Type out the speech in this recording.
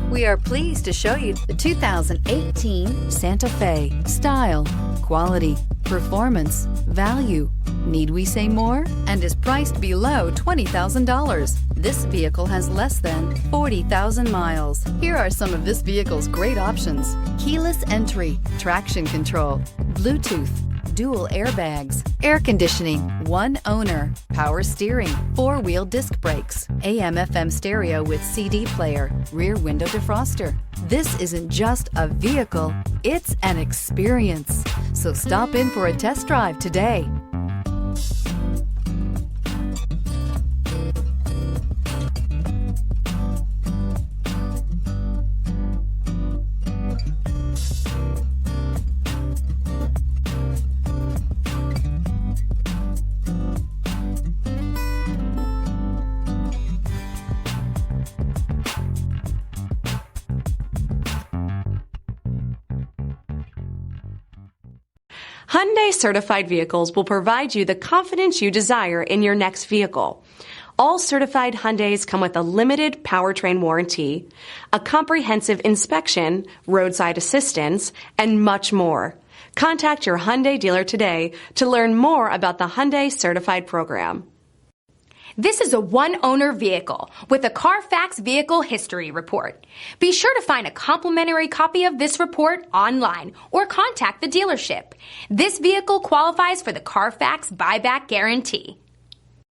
We are pleased to show you the 2018 Santa Fe. Style, quality, performance, value. Need we say more? And is priced below $20,000. This vehicle has less than 40,000 miles. Here are some of this vehicle's great options: keyless entry, traction control, Bluetooth, dual airbags, air conditioning, one owner, power steering, four-wheel disc brakes, AM/FM stereo with CD player, rear window defroster. This isn't just a vehicle, it's an experience. So stop in for a test drive today. Hyundai certified vehicles will provide you the confidence you desire in your next vehicle. All certified Hyundais come with a limited powertrain warranty, a comprehensive inspection, roadside assistance, and much more. Contact your Hyundai dealer today to learn more about the Hyundai certified program. This is a one-owner vehicle with a CARFAX Vehicle History Report. Be sure to find a complimentary copy of this report online or contact the dealership. This vehicle qualifies for the CARFAX Buyback Guarantee.